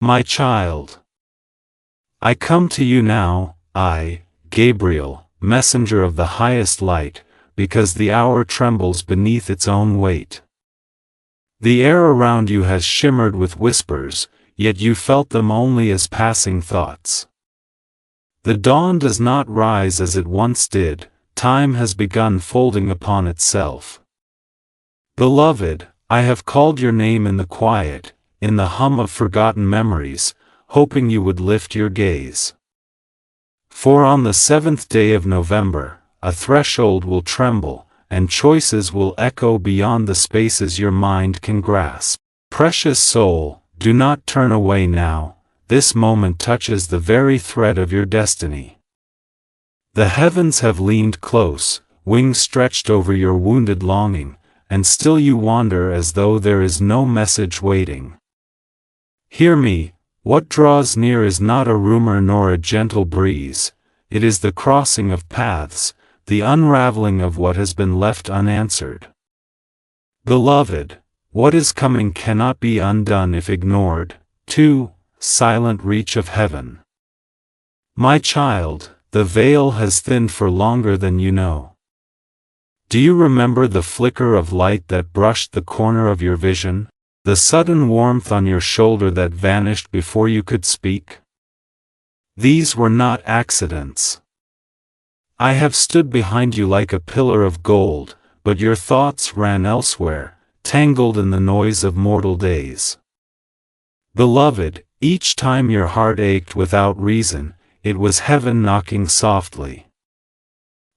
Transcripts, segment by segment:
My child, I come to you now, I, Gabriel, messenger of the highest light, because the hour trembles beneath its own weight. The air around you has shimmered with whispers, yet you felt them only as passing thoughts. The dawn does not rise as it once did, time has begun folding upon itself. Beloved, I have called your name in the quiet, in the hum of forgotten memories, hoping you would lift your gaze. For on the 7th day of November, a threshold will tremble, and choices will echo beyond the spaces your mind can grasp. Precious soul, do not turn away now, this moment touches the very thread of your destiny. The heavens have leaned close, wings stretched over your wounded longing, and still you wander as though there is no message waiting. Hear me, what draws near is not a rumor nor a gentle breeze, it is the crossing of paths, the unraveling of what has been left unanswered. Beloved, what is coming cannot be undone if ignored, too, silent reach of heaven. My child, the veil has thinned for longer than you know. Do you remember the flicker of light that brushed the corner of your vision, the sudden warmth on your shoulder that vanished before you could speak? These were not accidents. I have stood behind you like a pillar of gold, but your thoughts ran elsewhere, tangled in the noise of mortal days. Beloved, each time your heart ached without reason, it was heaven knocking softly.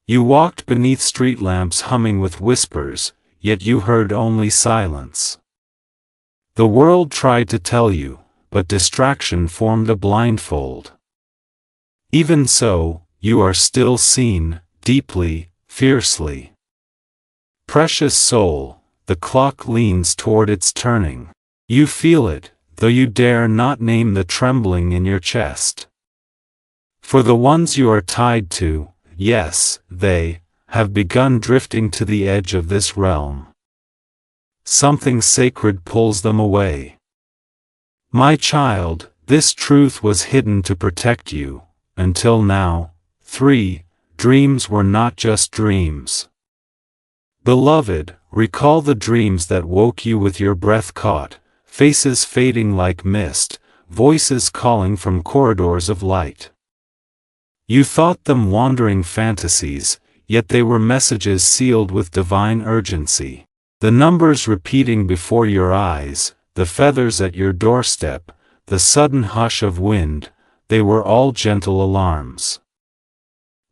You walked beneath street lamps humming with whispers, yet you heard only silence. The world tried to tell you, but distraction formed a blindfold. Even so, you are still seen, deeply, fiercely. Precious soul, the clock leans toward its turning. You feel it, though you dare not name the trembling in your chest. For the ones you are tied to, yes, they have begun drifting to the edge of this realm. Something sacred pulls them away. My child, this truth was hidden to protect you, until now. 3. Dreams were not just dreams. Beloved, recall the dreams that woke you with your breath caught, faces fading like mist, voices calling from corridors of light. You thought them wandering fantasies, yet they were messages sealed with divine urgency. The numbers repeating before your eyes, the feathers at your doorstep, the sudden hush of wind, they were all gentle alarms.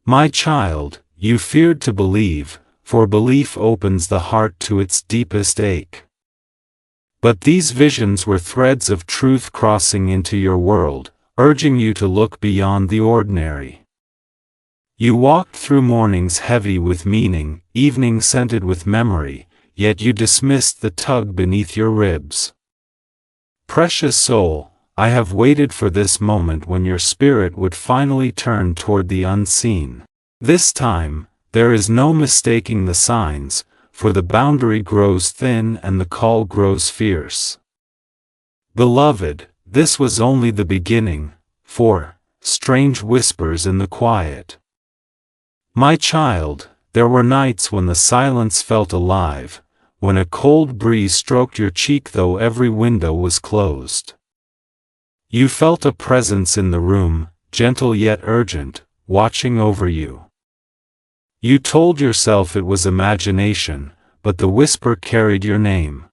My child, you feared to believe, for belief opens the heart to its deepest ache. But these visions were threads of truth crossing into your world, urging you to look beyond the ordinary. You walked through mornings heavy with meaning, evenings scented with memory, yet you dismissed the tug beneath your ribs. Precious soul, I have waited for this moment when your spirit would finally turn toward the unseen. This time, there is no mistaking the signs, for the boundary grows thin and the call grows fierce. Beloved, this was only the beginning, for strange whispers in the quiet. My child, there were nights when the silence felt alive, when a cold breeze stroked your cheek though every window was closed. You felt a presence in the room, gentle yet urgent, watching over you. You told yourself it was imagination, but the whisper carried your name.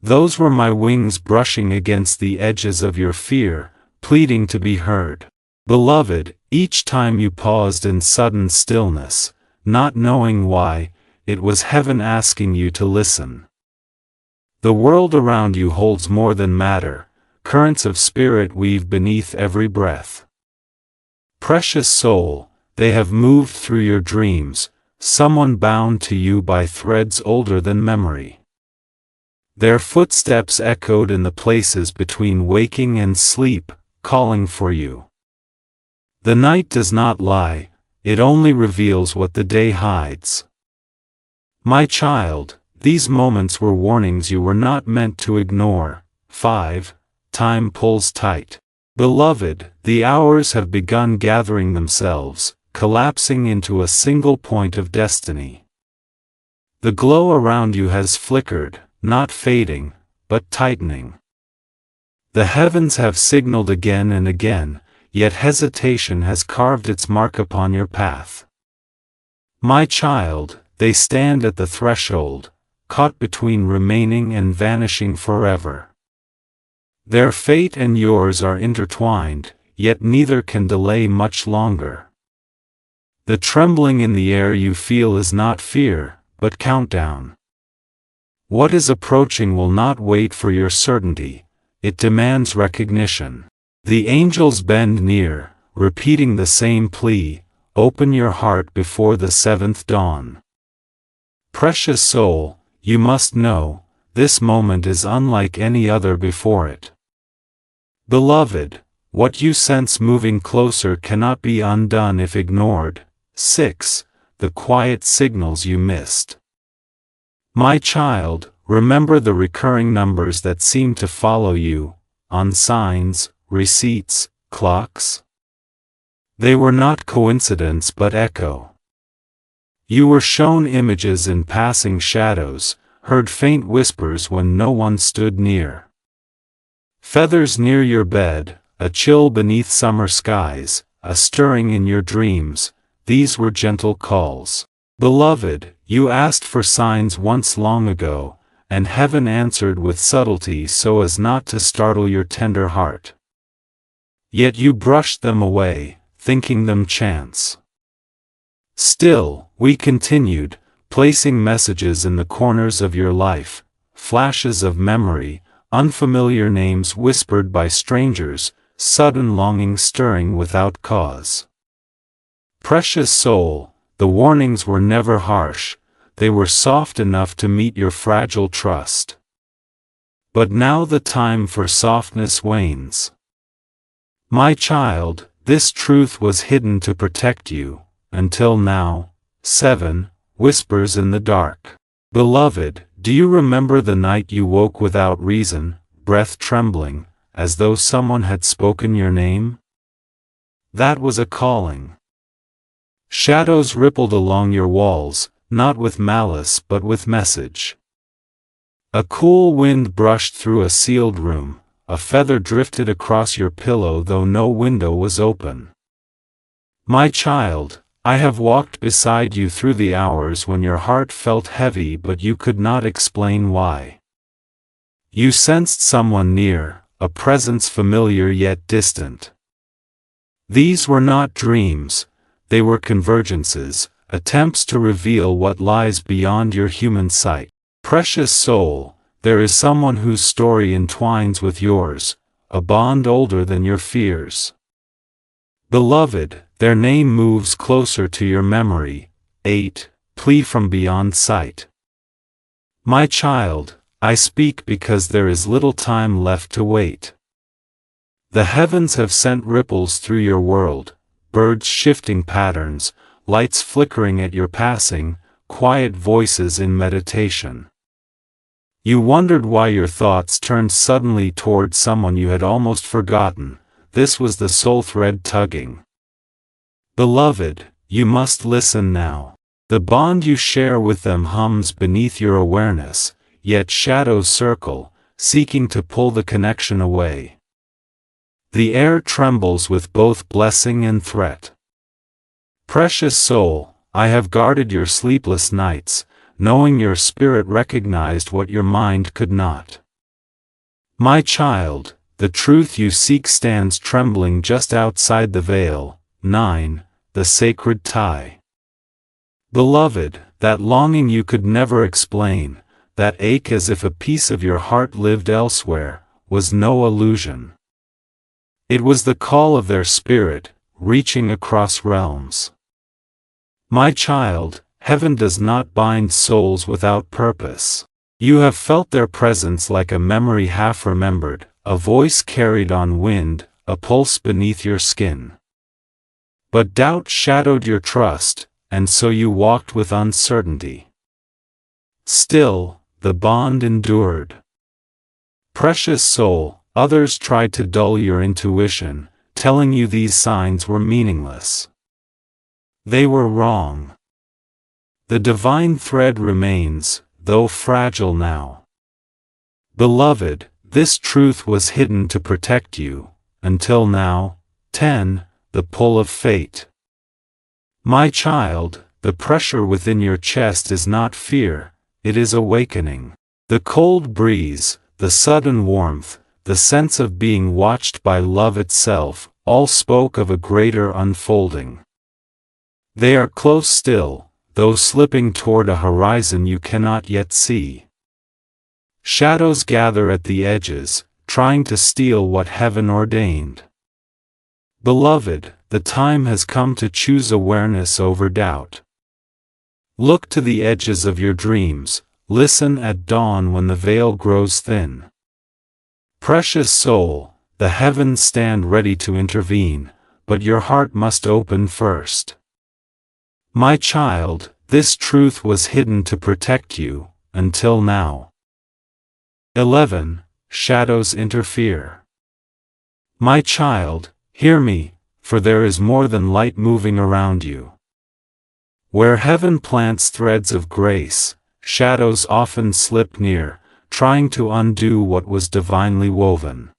Those were my wings brushing against the edges of your fear, pleading to be heard. Beloved, each time you paused in sudden stillness, not knowing why, it was heaven asking you to listen. The world around you holds more than matter, currents of spirit weave beneath every breath. Precious soul, they have moved through your dreams, someone bound to you by threads older than memory. Their footsteps echoed in the places between waking and sleep, calling for you. The night does not lie, it only reveals what the day hides. My child, these moments were warnings you were not meant to ignore. 5. time pulls tight. Beloved, the hours have begun gathering themselves, collapsing into a single point of destiny. The glow around you has flickered, not fading, but tightening. The heavens have signaled again and again, yet hesitation has carved its mark upon your path. My child, they stand at the threshold, caught between remaining and vanishing forever. Their fate and yours are intertwined, yet neither can delay much longer. The trembling in the air you feel is not fear, but countdown. What is approaching will not wait for your certainty, it demands recognition. The angels bend near, repeating the same plea, open your heart before the seventh dawn. Precious soul, you must know, this moment is unlike any other before it. Beloved, what you sense moving closer cannot be undone if ignored. 6. The quiet signals you missed. My child, remember the recurring numbers that seem to follow you, on signs, receipts, clocks? They were not coincidence but echo. You were shown images in passing shadows, heard faint whispers when no one stood near. Feathers near your bed, a chill beneath summer skies, a stirring in your dreams, these were gentle calls. Beloved, you asked for signs once long ago, and heaven answered with subtlety so as not to startle your tender heart. Yet you brushed them away, thinking them chance. Still, we continued, placing messages in the corners of your life, flashes of memory, unfamiliar names whispered by strangers, sudden longing stirring without cause. Precious soul, the warnings were never harsh, they were soft enough to meet your fragile trust. But now the time for softness wanes. My child, this truth was hidden to protect you, until now. 7. Whispers in the dark. Beloved, do you remember the night you woke without reason, breath trembling, as though someone had spoken your name? That was a calling. Shadows rippled along your walls, not with malice but with message. A cool wind brushed through a sealed room, a feather drifted across your pillow though no window was open. My child, I have walked beside you through the hours when your heart felt heavy but you could not explain why. You sensed someone near, a presence familiar yet distant. These were not dreams, they were convergences, attempts to reveal what lies beyond your human sight. Precious soul, there is someone whose story entwines with yours, a bond older than your fears. Beloved, their name moves closer to your memory. 8. Plea from beyond sight. My child, I speak because there is little time left to wait. The heavens have sent ripples through your world, birds shifting patterns, lights flickering at your passing, quiet voices in meditation. You wondered why your thoughts turned suddenly toward someone you had almost forgotten. This was the soul thread tugging. Beloved, you must listen now. The bond you share with them hums beneath your awareness, yet shadows circle, seeking to pull the connection away. The air trembles with both blessing and threat. Precious soul, I have guarded your sleepless nights, knowing your spirit recognized what your mind could not. My child, the truth you seek stands trembling just outside the veil. 9. The sacred tie. Beloved, that longing you could never explain, that ache as if a piece of your heart lived elsewhere, was no illusion. It was the call of their spirit, reaching across realms. My child, heaven does not bind souls without purpose. You have felt their presence like a memory half remembered, a voice carried on wind, a pulse beneath your skin. But doubt shadowed your trust, and so you walked with uncertainty. Still, the bond endured. Precious soul, Others tried to dull your intuition, telling you these signs were meaningless. They were wrong. The divine thread remains, though fragile now. Beloved, this truth was hidden to protect you, until now. 10. The pull of fate. My child, the pressure within your chest is not fear, it is awakening. The cold breeze, the sudden warmth, the sense of being watched by love itself, all spoke of a greater unfolding. They are close still, though slipping toward a horizon you cannot yet see. Shadows gather at the edges, trying to steal what heaven ordained. Beloved, the time has come to choose awareness over doubt. Look to the edges of your dreams, listen at dawn when the veil grows thin. Precious soul, the heavens stand ready to intervene, but your heart must open first. My child, this truth was hidden to protect you, until now. 11. Shadows interfere. My child, hear me, for there is more than light moving around you. Where heaven plants threads of grace, shadows often slip near, trying to undo what was divinely woven.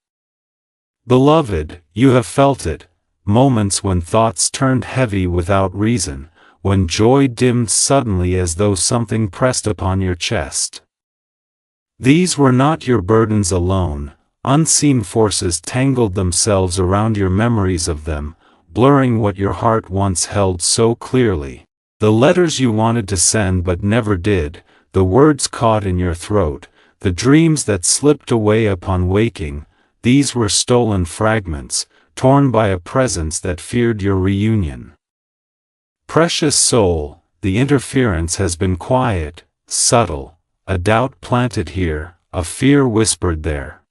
Beloved, you have felt it, moments when thoughts turned heavy without reason, when joy dimmed suddenly as though something pressed upon your chest. These were not your burdens alone, unseen forces tangled themselves around your memories of them, blurring what your heart once held so clearly. The letters you wanted to send but never did, the words caught in your throat, the dreams that slipped away upon waking, these were stolen fragments, torn by a presence that feared your reunion. Precious soul, the interference has been quiet, subtle, a doubt planted here, a fear whispered there.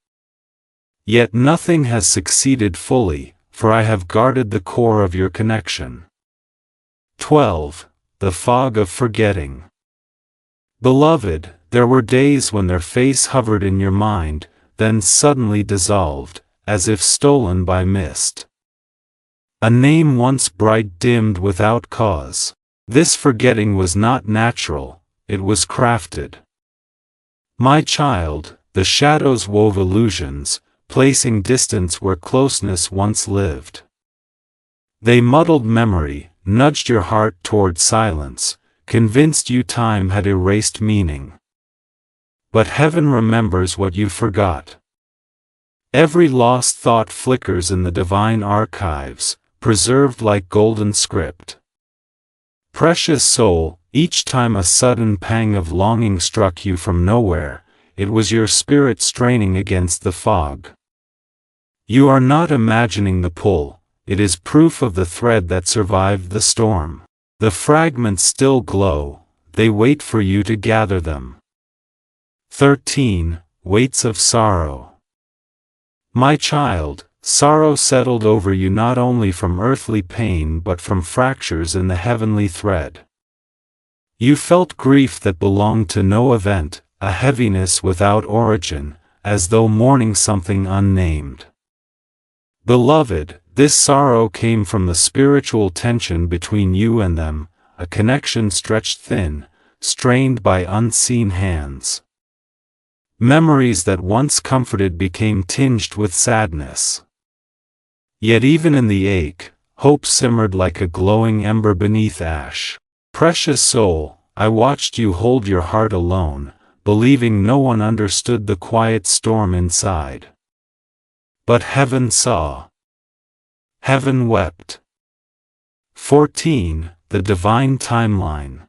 Yet nothing has succeeded fully, for I have guarded the core of your connection. 12. The fog of forgetting. Beloved, there were days when their face hovered in your mind, then suddenly dissolved, as if stolen by mist. A name once bright dimmed without cause. This forgetting was not natural, it was crafted. My child, the shadows wove illusions, placing distance where closeness once lived. They muddled memory, nudged your heart toward silence, convinced you time had erased meaning. But heaven remembers what you forgot. Every lost thought flickers in the divine archives, preserved like golden script. Precious soul, each time a sudden pang of longing struck you from nowhere, it was your spirit straining against the fog. You are not imagining the pull, it is proof of the thread that survived the storm. The fragments still glow, they wait for you to gather them. 13. Weights of sorrow. My child, sorrow settled over you not only from earthly pain but from fractures in the heavenly thread. You felt grief that belonged to no event, a heaviness without origin, as though mourning something unnamed. Beloved, this sorrow came from the spiritual tension between you and them, a connection stretched thin, strained by unseen hands. Memories that once comforted became tinged with sadness. Yet even in the ache, hope simmered like a glowing ember beneath ash. Precious soul, I watched you hold your heart alone, believing no one understood the quiet storm inside. But heaven saw. Heaven wept. 14. The divine timeline.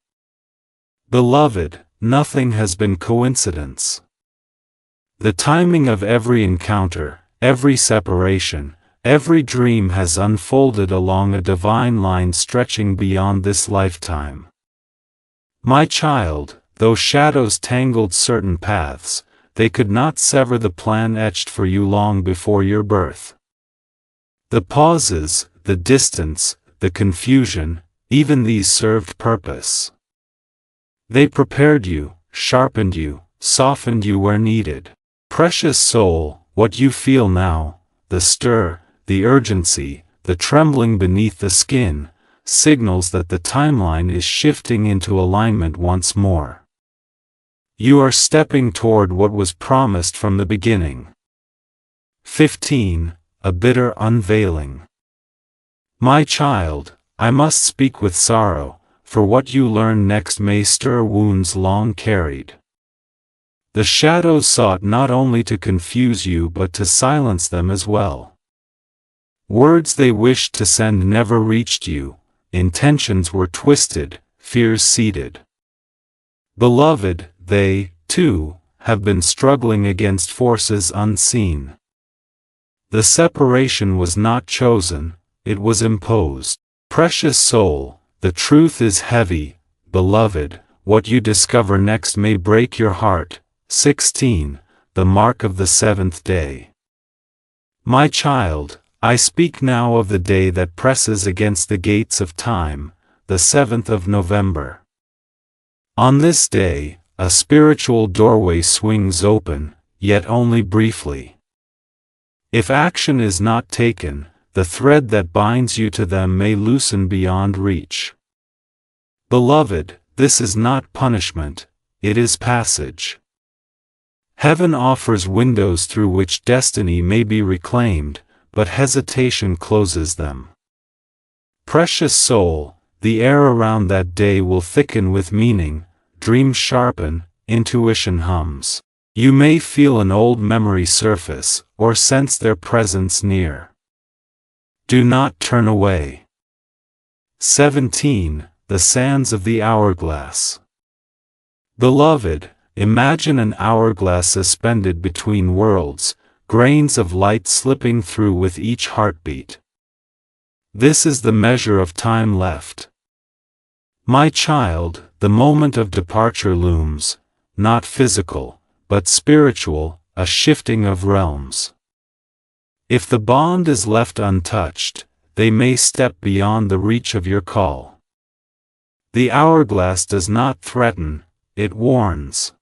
Beloved, nothing has been coincidence. The timing of every encounter, every separation, every dream has unfolded along a divine line stretching beyond this lifetime. My child, though shadows tangled certain paths, they could not sever the plan etched for you long before your birth. The pauses, the distance, the confusion, even these served purpose. They prepared you, sharpened you, softened you where needed. Precious soul, what you feel now, the stir, the urgency, the trembling beneath the skin, signals that the timeline is shifting into alignment once more. You are stepping toward what was promised from the beginning. 15. A bitter unveiling. My child, I must speak with sorrow, for what you learn next may stir wounds long carried. The shadows sought not only to confuse you but to silence them as well. Words they wished to send never reached you, intentions were twisted, fears seeded. Beloved, they, too, have been struggling against forces unseen. The separation was not chosen, it was imposed. Precious soul, the truth is heavy, beloved, what you discover next may break your heart. 16. The mark of the seventh day. My child, I speak now of the day that presses against the gates of time, the 7th of November. On this day, a spiritual doorway swings open, yet only briefly. If action is not taken, the thread that binds you to them may loosen beyond reach. Beloved, this is not punishment, it is passage. Heaven offers windows through which destiny may be reclaimed, but hesitation closes them. Precious soul, the air around that day will thicken with meaning, dreams sharpen, intuition hums. You may feel an old memory surface, or sense their presence near. Do not turn away. 17. The sands of the hourglass. Beloved, imagine an hourglass suspended between worlds, grains of light slipping through with each heartbeat. This is the measure of time left. My child, the moment of departure looms, not physical, but spiritual, a shifting of realms. If the bond is left untouched, they may step beyond the reach of your call. The hourglass does not threaten, it warns.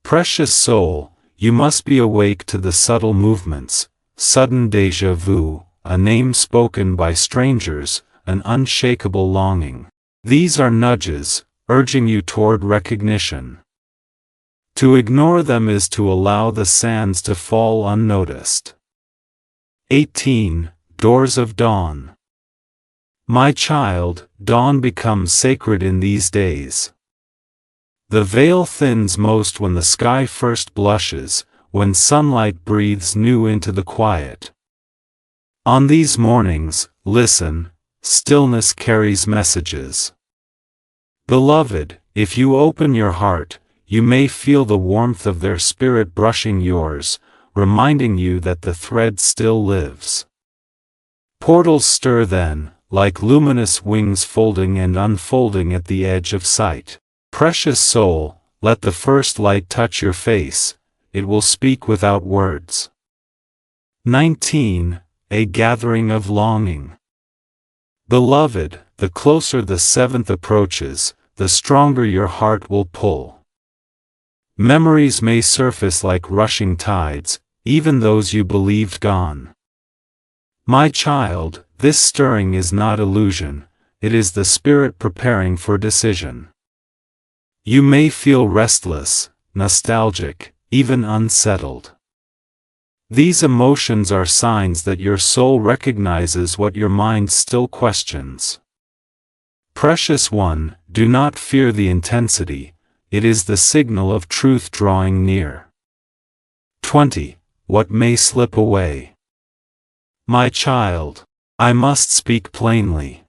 Precious soul, you must be awake to the subtle movements, sudden déjà vu, a name spoken by strangers, an unshakable longing. These are nudges, urging you toward recognition. To ignore them is to allow the sands to fall unnoticed. 18. Doors of Dawn. My child, dawn becomes sacred in these days. The veil thins most when the sky first blushes, when sunlight breathes new into the quiet. On these mornings, listen, stillness carries messages. Beloved, if you open your heart, you may feel the warmth of their spirit brushing yours, reminding you that the thread still lives. Portals stir then, like luminous wings folding and unfolding at the edge of sight. Precious soul, let the first light touch your face, it will speak without words. 19. A gathering of longing. Beloved, the closer the 7th approaches, the stronger your heart will pull. Memories may surface like rushing tides, even those you believed gone. My child, this stirring is not illusion, it is the spirit preparing for decision. You may feel restless, nostalgic, even unsettled. These emotions are signs that your soul recognizes what your mind still questions. Precious one, do not fear the intensity, it is the signal of truth drawing near. 20. What may slip away. My child, I must speak plainly.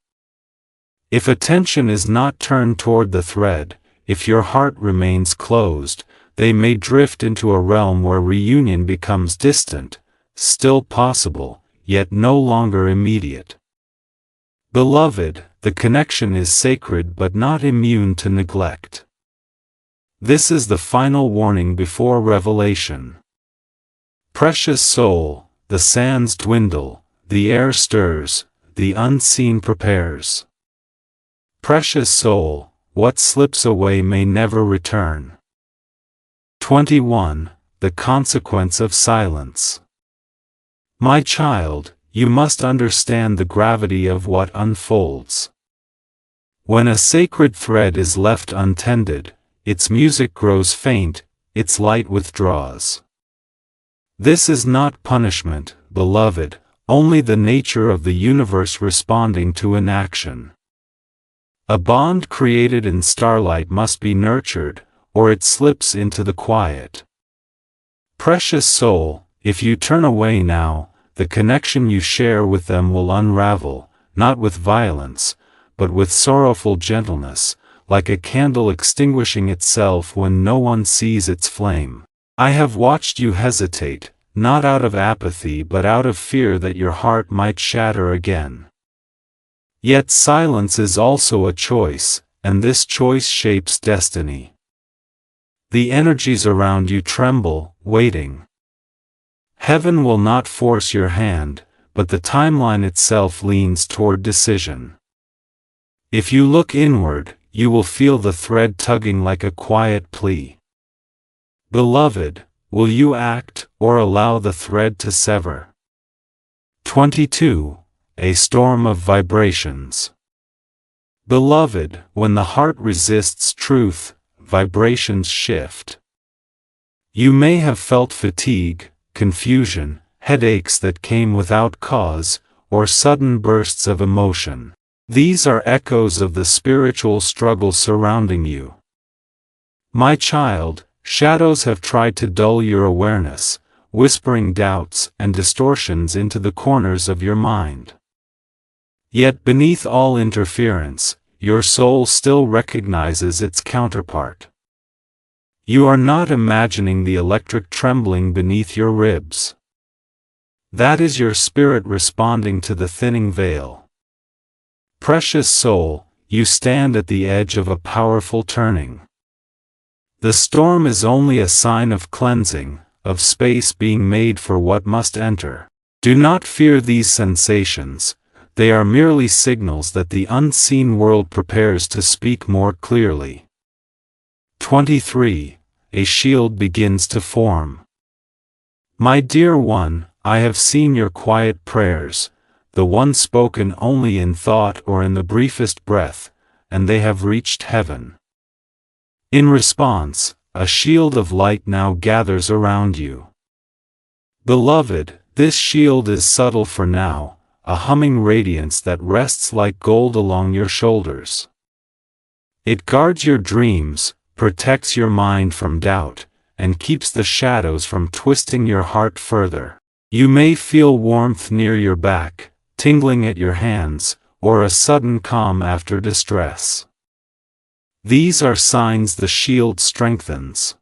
If attention is not turned toward the thread, if your heart remains closed, they may drift into a realm where reunion becomes distant, still possible, yet no longer immediate. Beloved, the connection is sacred but not immune to neglect. This is the final warning before revelation. Precious soul, the sands dwindle, the air stirs, the unseen prepares. Precious soul, what slips away may never return. 21. the consequence of silence. My child, you must understand the gravity of what unfolds. When a sacred thread is left untended, its music grows faint, its light withdraws. This is not punishment, beloved, only the nature of the universe responding to inaction. A bond created in starlight must be nurtured, or it slips into the quiet. Precious soul, if you turn away now, the connection you share with them will unravel, not with violence, but with sorrowful gentleness, like a candle extinguishing itself when no one sees its flame. I have watched you hesitate, not out of apathy but out of fear that your heart might shatter again. Yet silence is also a choice, and this choice shapes destiny. The energies around you tremble, waiting. Heaven will not force your hand, but the timeline itself leans toward decision. If you look inward, you will feel the thread tugging like a quiet plea. Beloved, will you act, or allow the thread to sever? 22. A storm of vibrations. Beloved, when the heart resists truth, vibrations shift. You may have felt fatigue, confusion, headaches that came without cause, or sudden bursts of emotion. These are echoes of the spiritual struggle surrounding you. My child, shadows have tried to dull your awareness, whispering doubts and distortions into the corners of your mind. Yet beneath all interference, your soul still recognizes its counterpart. You are not imagining the electric trembling beneath your ribs. That is your spirit responding to the thinning veil. Precious soul, you stand at the edge of a powerful turning. The storm is only a sign of cleansing, of space being made for what must enter. Do not fear these sensations, they are merely signals that the unseen world prepares to speak more clearly. 23. A shield begins to form. My dear one, I have seen your quiet prayers, the ones spoken only in thought or in the briefest breath, and they have reached heaven. In response, a shield of light now gathers around you. Beloved, this shield is subtle for now, a humming radiance that rests like gold along your shoulders. It guards your dreams, protects your mind from doubt, and keeps the shadows from twisting your heart further. You may feel warmth near your back, tingling at your hands, or a sudden calm after distress. These are signs the shield strengthens.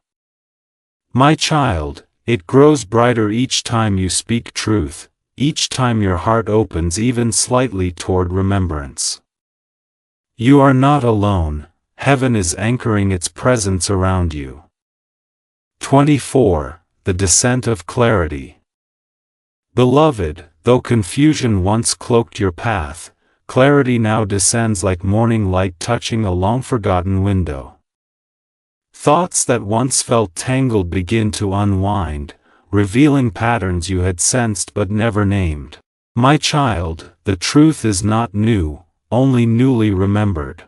My child, it grows brighter each time you speak truth, each time your heart opens even slightly toward remembrance. You are not alone, heaven is anchoring its presence around you. 24. The descent of clarity. Beloved, though confusion once cloaked your path, clarity now descends like morning light touching a long-forgotten window. Thoughts that once felt tangled begin to unwind, revealing patterns you had sensed but never named. My child, the truth is not new, only newly remembered.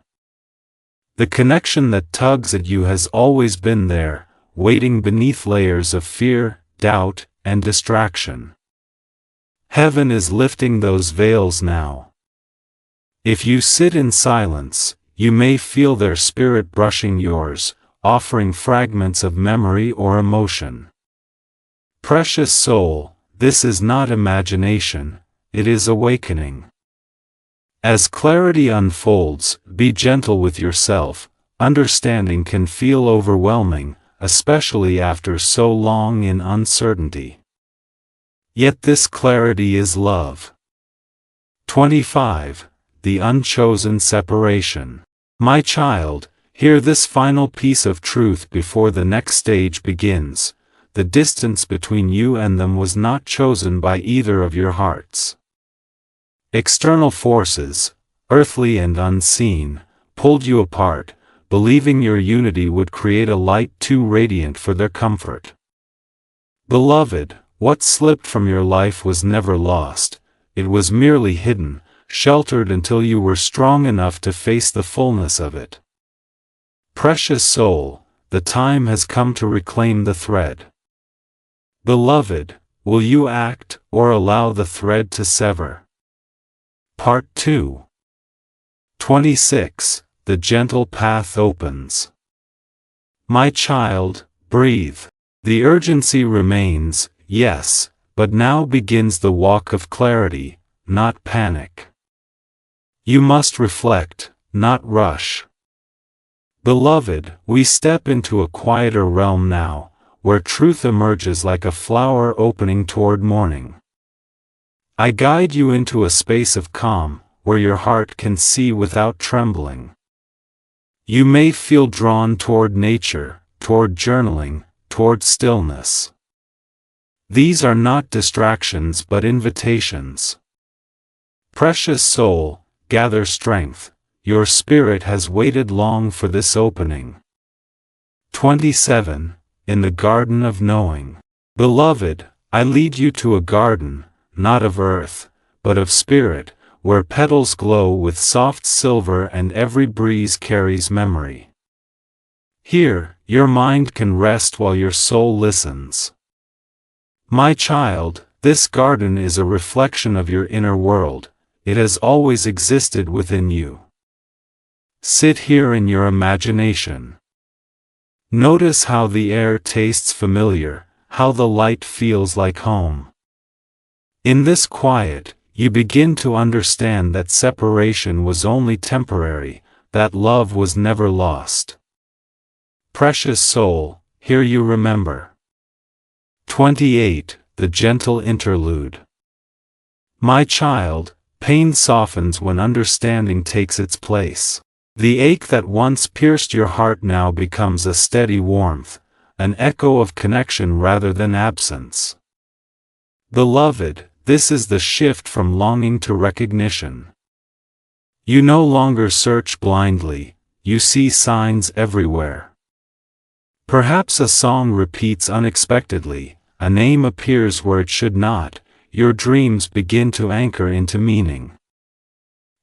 The connection that tugs at you has always been there, waiting beneath layers of fear, doubt, and distraction. Heaven is lifting those veils now. If you sit in silence, you may feel their spirit brushing yours, offering fragments of memory or emotion. Precious soul, this is not imagination, it is awakening. As clarity unfolds, be gentle with yourself. Understanding can feel overwhelming, especially after so long in uncertainty. Yet this clarity is love. 25. The unchosen separation. My child, hear this final piece of truth before the next stage begins. The distance between you and them was not chosen by either of your hearts. External forces, earthly and unseen, pulled you apart, believing your unity would create a light too radiant for their comfort. Beloved, what slipped from your life was never lost, it was merely hidden, sheltered until you were strong enough to face the fullness of it. Precious soul, the time has come to reclaim the thread. Beloved, will you act, or allow the thread to sever? Part 2. 26. The gentle path opens. My child, breathe. The urgency remains, yes, but now begins the walk of clarity, not panic. You must reflect, not rush. Beloved, we step into a quieter realm now, where truth emerges like a flower opening toward morning. I guide you into a space of calm, where your heart can see without trembling. You may feel drawn toward nature, toward journaling, toward stillness. These are not distractions but invitations. Precious soul, gather strength, your spirit has waited long for this opening. 27. In the Garden of Knowing. Beloved, I lead you to a garden, not of earth, but of spirit, where petals glow with soft silver and every breeze carries memory. Here, your mind can rest while your soul listens. My child, this garden is a reflection of your inner world, it has always existed within you. Sit here in your imagination. Notice how the air tastes familiar, how the light feels like home. In this quiet, you begin to understand that separation was only temporary, that love was never lost. Precious soul, here you remember. 28. The gentle interlude. My child, pain softens when understanding takes its place. The ache that once pierced your heart now becomes a steady warmth, an echo of connection rather than absence. Beloved, this is the shift from longing to recognition. You no longer search blindly, you see signs everywhere. Perhaps a song repeats unexpectedly, a name appears where it should not, your dreams begin to anchor into meaning.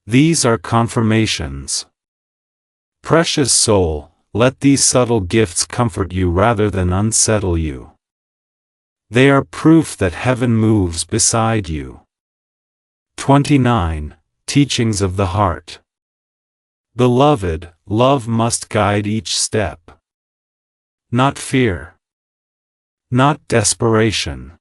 These are confirmations. Precious soul, let these subtle gifts comfort you rather than unsettle you. They are proof that heaven moves beside you. 29. Teachings of the Heart. Beloved, love must guide each step. Not fear. Not desperation.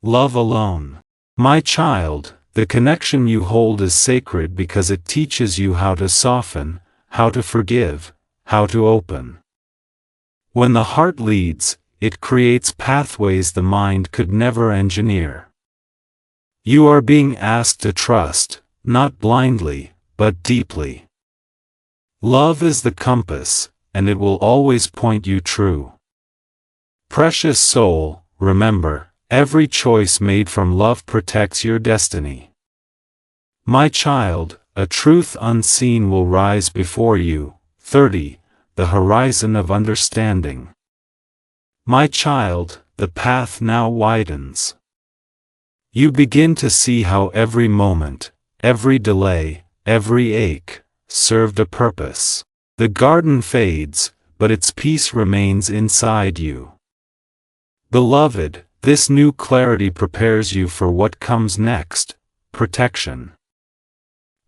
Love alone. My child, the connection you hold is sacred because it teaches you how to soften, how to forgive, how to open. When the heart leads, it creates pathways the mind could never engineer. You are being asked to trust, not blindly, but deeply. Love is the compass, and it will always point you true. Precious soul, remember, every choice made from love protects your destiny. My child, a truth unseen will rise before you. 30. The horizon of understanding. My child, the path now widens. You begin to see how every moment, every delay, every ache, served a purpose. The garden fades, but its peace remains inside you. Beloved, this new clarity prepares you for what comes next, protection.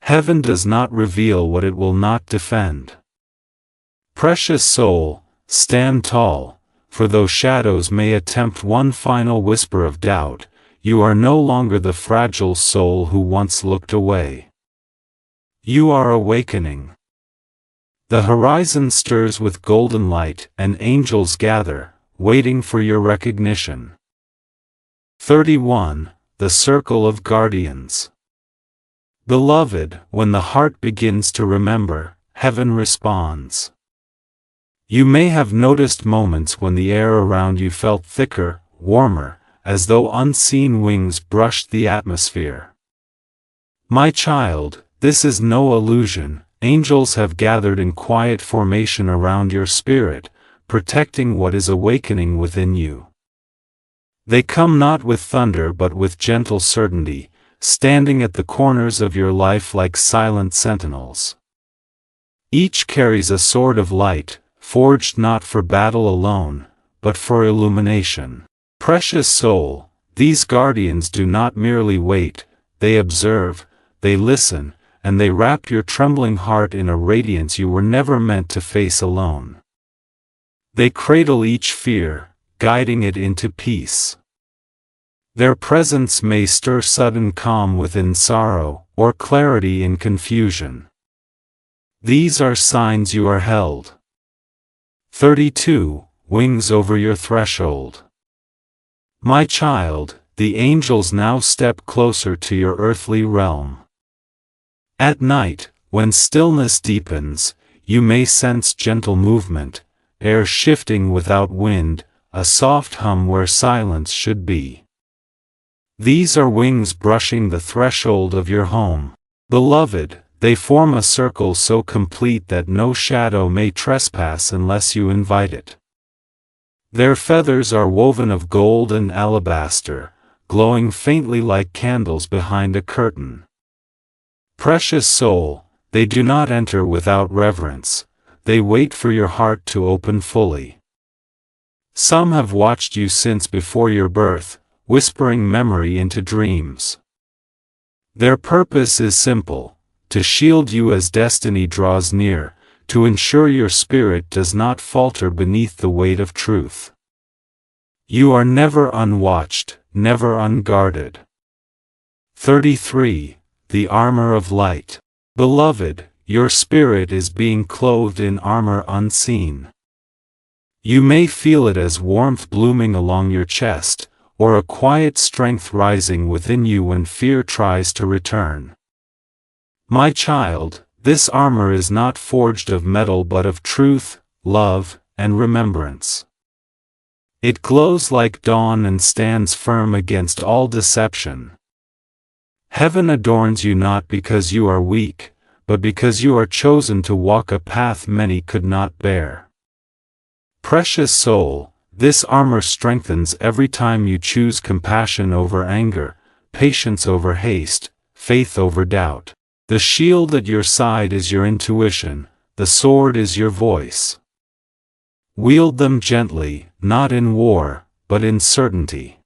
Heaven does not reveal what it will not defend. Precious soul, stand tall, for though shadows may attempt one final whisper of doubt, you are no longer the fragile soul who once looked away. You are awakening. The horizon stirs with golden light, and angels gather, waiting for your recognition. 31. The Circle of Guardians. Beloved, when the heart begins to remember, heaven responds. You may have noticed moments when the air around you felt thicker, warmer, as though unseen wings brushed the atmosphere. My child, this is no illusion, angels have gathered in quiet formation around your spirit, protecting what is awakening within you. They come not with thunder but with gentle certainty, standing at the corners of your life like silent sentinels. Each carries a sword of light, forged not for battle alone, but for illumination. Precious soul, these guardians do not merely wait, they observe, they listen, and they wrap your trembling heart in a radiance you were never meant to face alone. They cradle each fear, guiding it into peace. Their presence may stir sudden calm within sorrow, or clarity in confusion. These are signs you are held. 32. Wings over your threshold. My child, the angels now step closer to your earthly realm. At night, when stillness deepens, you may sense gentle movement, air shifting without wind, a soft hum where silence should be. These are wings brushing the threshold of your home. Beloved, they form a circle so complete that no shadow may trespass unless you invite it. Their feathers are woven of gold and alabaster, glowing faintly like candles behind a curtain. Precious soul, they do not enter without reverence, they wait for your heart to open fully. Some have watched you since before your birth, whispering memory into dreams. Their purpose is simple: to shield you as destiny draws near, to ensure your spirit does not falter beneath the weight of truth. You are never unwatched, never unguarded. 33. The armor of light. Beloved, your spirit is being clothed in armor unseen. You may feel it as warmth blooming along your chest, or a quiet strength rising within you when fear tries to return. My child, this armor is not forged of metal but of truth, love, and remembrance. It glows like dawn and stands firm against all deception. Heaven adorns you not because you are weak, but because you are chosen to walk a path many could not bear. Precious soul, this armor strengthens every time you choose compassion over anger, patience over haste, faith over doubt. The shield at your side is your intuition, the sword is your voice. Wield them gently, not in war, but in certainty.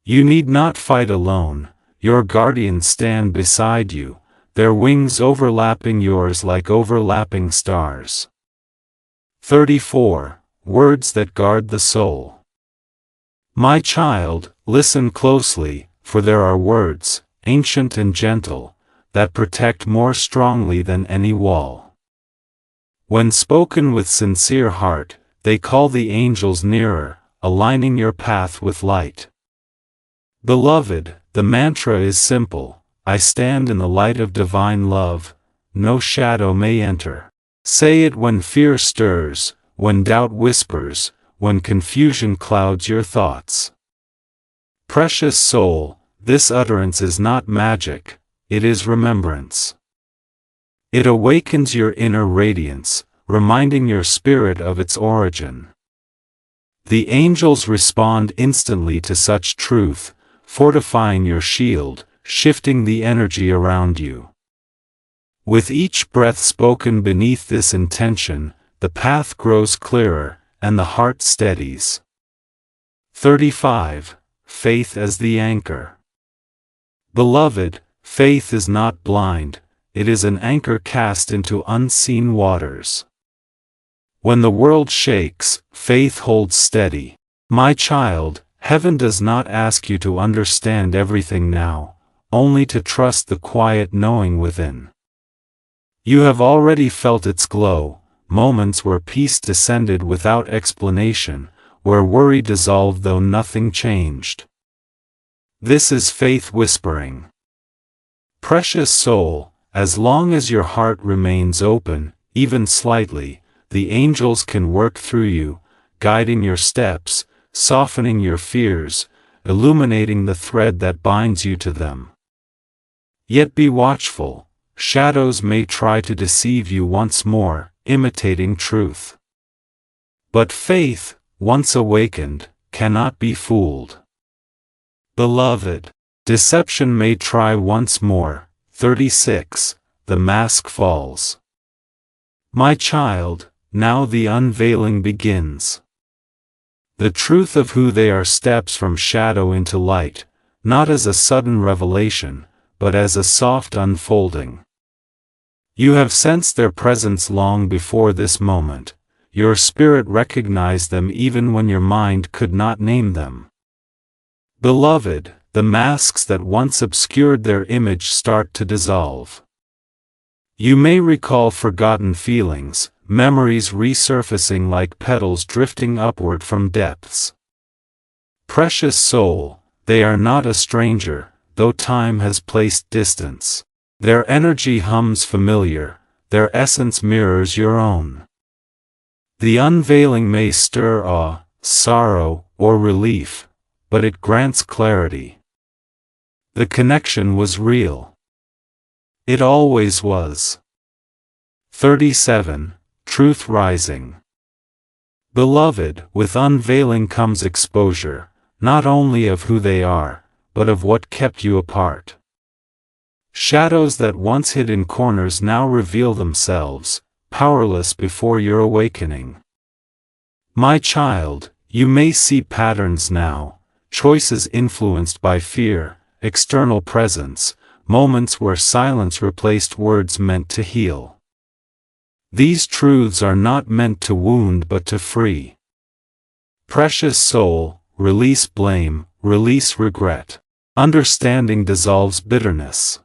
You need not fight alone, your guardians stand beside you, their wings overlapping yours like overlapping stars. 34. Words that guard the soul. My child, listen closely, for there are words, ancient and gentle, that protect more strongly than any wall. When spoken with sincere heart, they call the angels nearer, aligning your path with light. Beloved, the mantra is simple: I stand in the light of divine love, no shadow may enter. Say it when fear stirs, when doubt whispers, when confusion clouds your thoughts. Precious soul, this utterance is not magic, it is remembrance. It awakens your inner radiance, reminding your spirit of its origin. The angels respond instantly to such truth, fortifying your shield, shifting the energy around you. With each breath spoken beneath this intention, the path grows clearer, and the heart steadies. 35. Faith as the anchor. Beloved, faith is not blind, it is an anchor cast into unseen waters. When the world shakes, faith holds steady. My child, heaven does not ask you to understand everything now, only to trust the quiet knowing within. You have already felt its glow, moments where peace descended without explanation, where worry dissolved though nothing changed. This is faith whispering. Precious soul, as long as your heart remains open, even slightly, the angels can work through you, guiding your steps, softening your fears, illuminating the thread that binds you to them. Yet be watchful, shadows may try to deceive you once more, imitating truth. But faith, once awakened, cannot be fooled. Beloved, deception may try once more. 36. The mask falls. My child, now the unveiling begins. The truth of who they are steps from shadow into light, not as a sudden revelation, but as a soft unfolding. You have sensed their presence long before this moment. Your spirit recognized them even when your mind could not name them. Beloved, the masks that once obscured their image start to dissolve. You may recall forgotten feelings, memories resurfacing like petals drifting upward from depths. Precious soul, they are not a stranger, though time has placed distance. Their energy hums familiar, their essence mirrors your own. The unveiling may stir awe, sorrow, or relief, but it grants clarity. The connection was real. It always was. 37. Truth rising. Beloved, with unveiling comes exposure, not only of who they are, but of what kept you apart. Shadows that once hid in corners now reveal themselves, powerless before your awakening. My child, you may see patterns now, choices influenced by fear, external presence, moments where silence replaced words meant to heal. These truths are not meant to wound but to free. Precious soul, release blame, release regret. Understanding dissolves bitterness.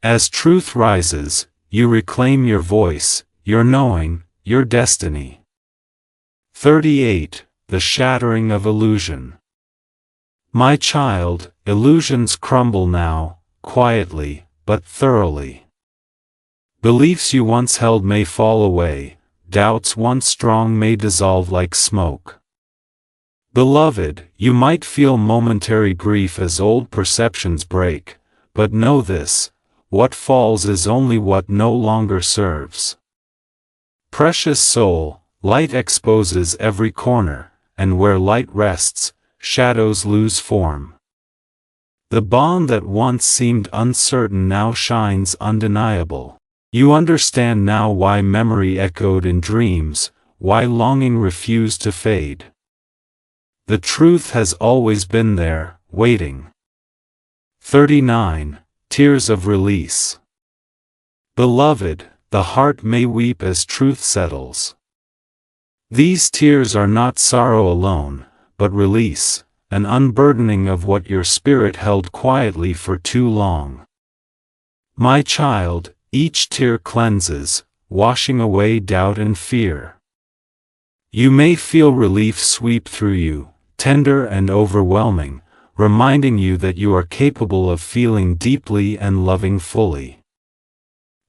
As truth rises, you reclaim your voice, your knowing, your destiny. 38. The shattering of illusion. My child, illusions crumble now, quietly, but thoroughly. Beliefs you once held may fall away, doubts once strong may dissolve like smoke. Beloved, you might feel momentary grief as old perceptions break, but know this, what falls is only what no longer serves. Precious soul, light exposes every corner, and where light rests, shadows lose form. The bond that once seemed uncertain now shines undeniable. You understand now why memory echoed in dreams, why longing refused to fade. The truth has always been there, waiting. 39. Tears of release. Beloved, the heart may weep as truth settles. These tears are not sorrow alone, but release, an unburdening of what your spirit held quietly for too long. My child, each tear cleanses, washing away doubt and fear. You may feel relief sweep through you, tender and overwhelming, reminding you that you are capable of feeling deeply and loving fully.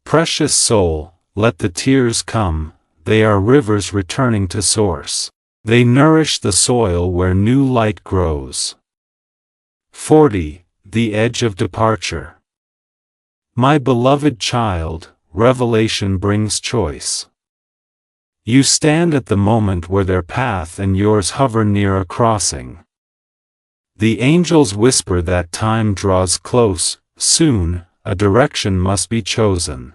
Precious soul, let the tears come, they are rivers returning to source. They nourish the soil where new light grows. 40. The edge of departure. My beloved child, revelation brings choice. You stand at the moment where their path and yours hover near a crossing. The angels whisper that time draws close, soon, a direction must be chosen.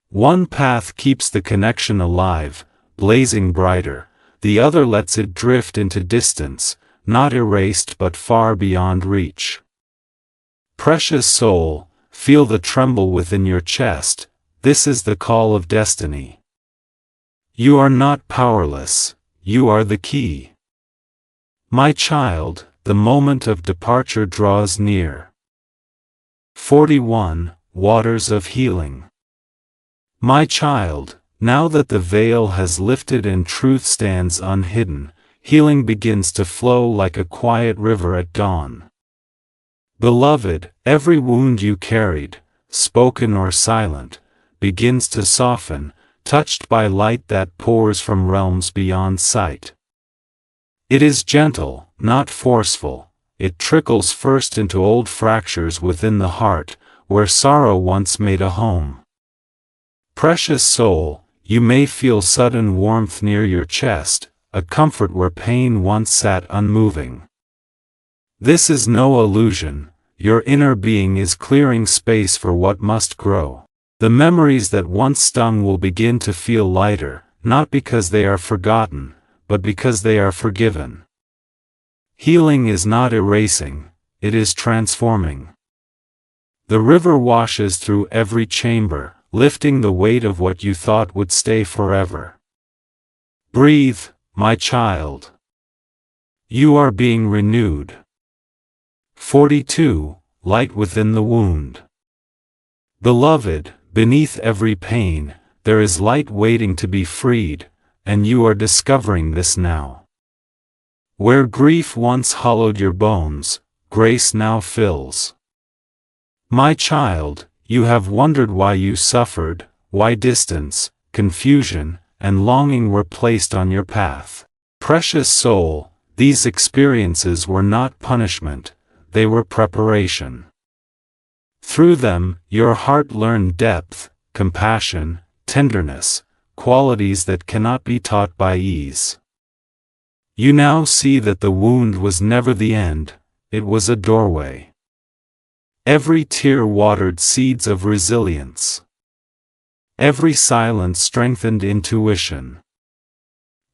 One path keeps the connection alive, blazing brighter, the other lets it drift into distance, not erased but far beyond reach. Precious soul, feel the tremble within your chest, this is the call of destiny. You are not powerless, you are the key. My child, the moment of departure draws near. 41. Waters of healing. My child, now that the veil has lifted and truth stands unhidden, healing begins to flow like a quiet river at dawn. Beloved, every wound you carried, spoken or silent, begins to soften, touched by light that pours from realms beyond sight. It is gentle, not forceful, it trickles first into old fractures within the heart, where sorrow once made a home. Precious soul, you may feel sudden warmth near your chest, a comfort where pain once sat unmoving. This is no illusion, your inner being is clearing space for what must grow. The memories that once stung will begin to feel lighter, not because they are forgotten, but because they are forgiven. Healing is not erasing, it is transforming. The river washes through every chamber, lifting the weight of what you thought would stay forever. Breathe, my child. You are being renewed. 42. Light within the wound. Beloved, beneath every pain, there is light waiting to be freed, and you are discovering this now. Where grief once hollowed your bones, grace now fills. My child, you have wondered why you suffered, why distance, confusion, and longing were placed on your path. Precious soul, these experiences were not punishment, they were preparation. Through them, your heart learned depth, compassion, tenderness, qualities that cannot be taught by ease. You now see that the wound was never the end, it was a doorway. Every tear watered seeds of resilience. Every silence strengthened intuition.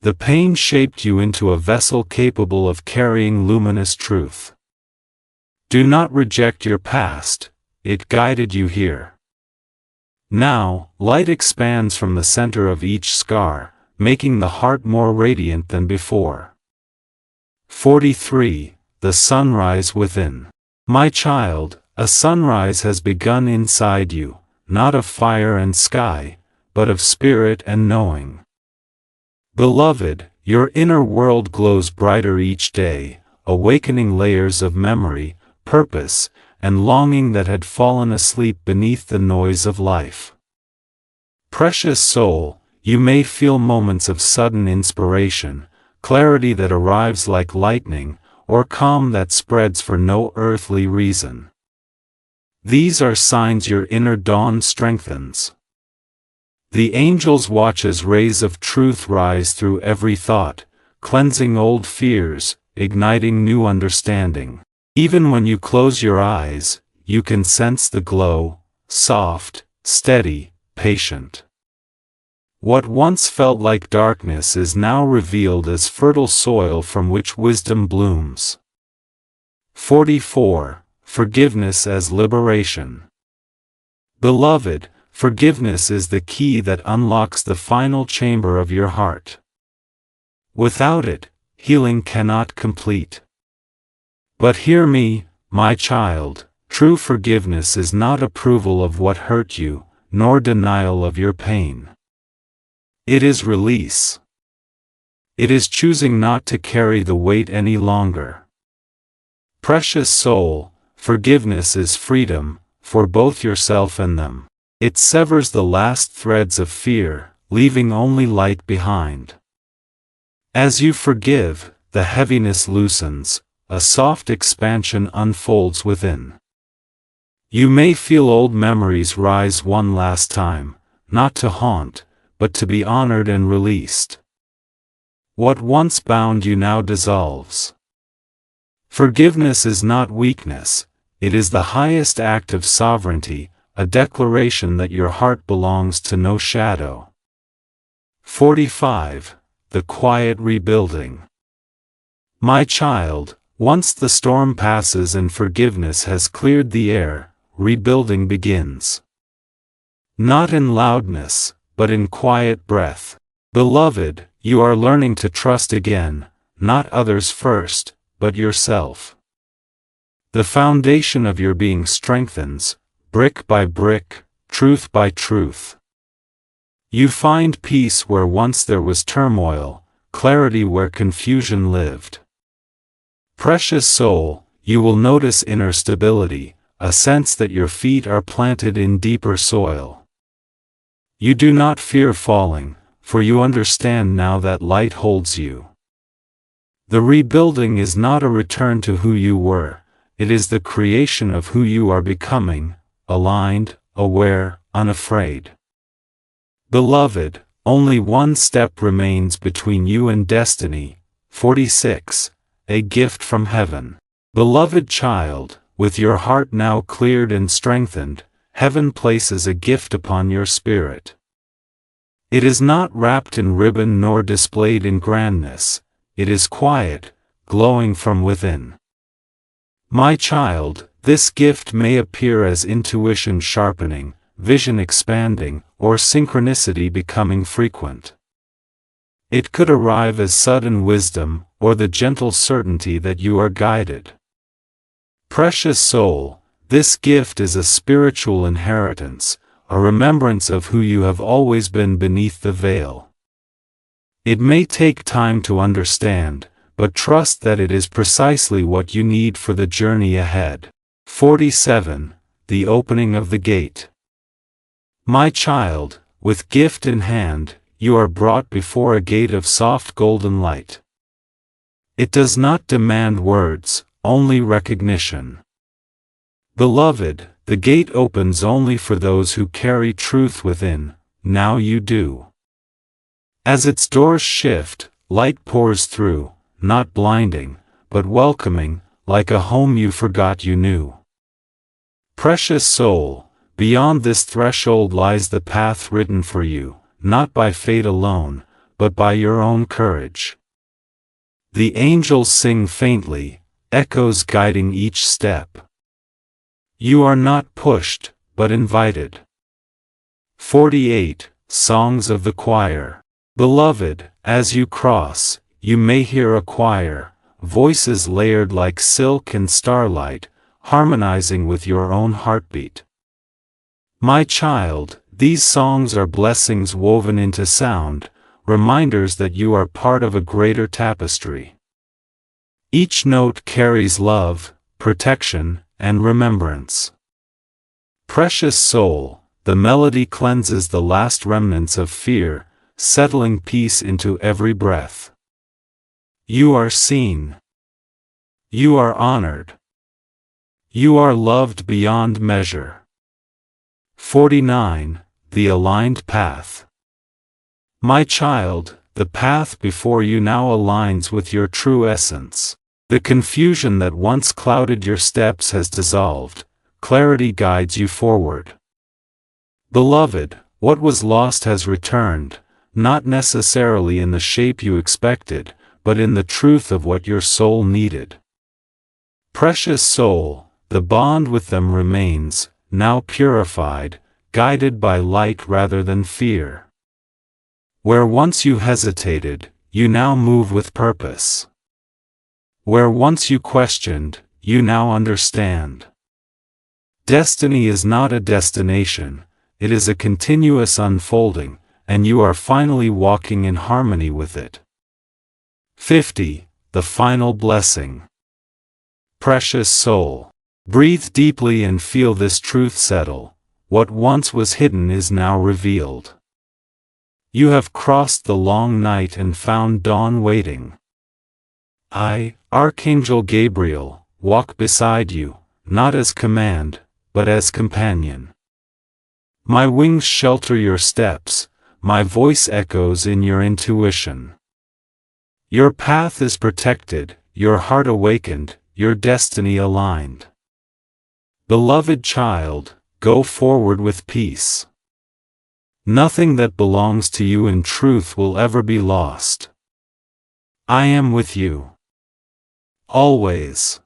The pain shaped you into a vessel capable of carrying luminous truth. Do not reject your past, it guided you here. Now, light expands from the center of each scar, making the heart more radiant than before. 43. The sunrise within. My child, a sunrise has begun inside you, not of fire and sky, but of spirit and knowing. Beloved, your inner world glows brighter each day, awakening layers of memory, purpose, and longing that had fallen asleep beneath the noise of life. Precious soul, you may feel moments of sudden inspiration, clarity that arrives like lightning, or calm that spreads for no earthly reason. These are signs your inner dawn strengthens. The angels watch as rays of truth rise through every thought, cleansing old fears, igniting new understanding. Even when you close your eyes, you can sense the glow, soft, steady, patient. What once felt like darkness is now revealed as fertile soil from which wisdom blooms. 44. Forgiveness as liberation. Beloved, forgiveness is the key that unlocks the final chamber of your heart. Without it, healing cannot complete. But hear me, my child, true forgiveness is not approval of what hurt you, nor denial of your pain. It is release. It is choosing not to carry the weight any longer. Precious soul, forgiveness is freedom, for both yourself and them. It severs the last threads of fear, leaving only light behind. As you forgive, the heaviness loosens, a soft expansion unfolds within. You may feel old memories rise one last time, not to haunt, but to be honored and released. What once bound you now dissolves. Forgiveness is not weakness, it is the highest act of sovereignty, a declaration that your heart belongs to no shadow. 45. The quiet rebuilding. My child, once the storm passes and forgiveness has cleared the air, rebuilding begins. Not in loudness, but in quiet breath. Beloved, you are learning to trust again, not others first, but yourself. The foundation of your being strengthens, brick by brick, truth by truth. You find peace where once there was turmoil, clarity where confusion lived. Precious soul, you will notice inner stability, a sense that your feet are planted in deeper soil. You do not fear falling, for you understand now that light holds you. The rebuilding is not a return to who you were, it is the creation of who you are becoming, aligned, aware, unafraid. Beloved, only one step remains between you and destiny. 46. A gift from heaven. Beloved child, with your heart now cleared and strengthened, heaven places a gift upon your spirit. It is not wrapped in ribbon nor displayed in grandness, it is quiet, glowing from within. My child, this gift may appear as intuition sharpening, vision expanding, or synchronicity becoming frequent. It could arrive as sudden wisdom, or the gentle certainty that you are guided. Precious soul, this gift is a spiritual inheritance, a remembrance of who you have always been beneath the veil. It may take time to understand, but trust that it is precisely what you need for the journey ahead. 47. The opening of the gate. My child, with gift in hand, you are brought before a gate of soft golden light. It does not demand words, only recognition. Beloved, the gate opens only for those who carry truth within. Now you do. As its doors shift, light pours through, not blinding, but welcoming, like a home you forgot you knew. Precious soul, beyond this threshold lies the path written for you, not by fate alone, but by your own courage. The angels sing faintly, echoes guiding each step. You are not pushed, but invited. 48. Songs of the Choir. Beloved, as you cross, you may hear a choir, voices layered like silk and starlight, harmonizing with your own heartbeat. My child, these songs are blessings woven into sound, reminders that you are part of a greater tapestry. Each note carries love, protection, and remembrance. Precious soul, the melody cleanses the last remnants of fear, settling peace into every breath. You are seen. You are honored. You are loved beyond measure. 49. The aligned path. My child, the path before you now aligns with your true essence. The confusion that once clouded your steps has dissolved, clarity guides you forward. Beloved, what was lost has returned, not necessarily in the shape you expected, but in the truth of what your soul needed. Precious soul, the bond with them remains, now purified, guided by light rather than fear. Where once you hesitated, you now move with purpose. Where once you questioned, you now understand. Destiny is not a destination, it is a continuous unfolding, and you are finally walking in harmony with it. 50. The final blessing. Precious soul, breathe deeply and feel this truth settle. What once was hidden is now revealed. You have crossed the long night and found dawn waiting. I, Archangel Gabriel, walk beside you, not as command, but as companion. My wings shelter your steps, my voice echoes in your intuition. Your path is protected, your heart awakened, your destiny aligned. Beloved child, go forward with peace. Nothing that belongs to you in truth will ever be lost. I am with you. Always.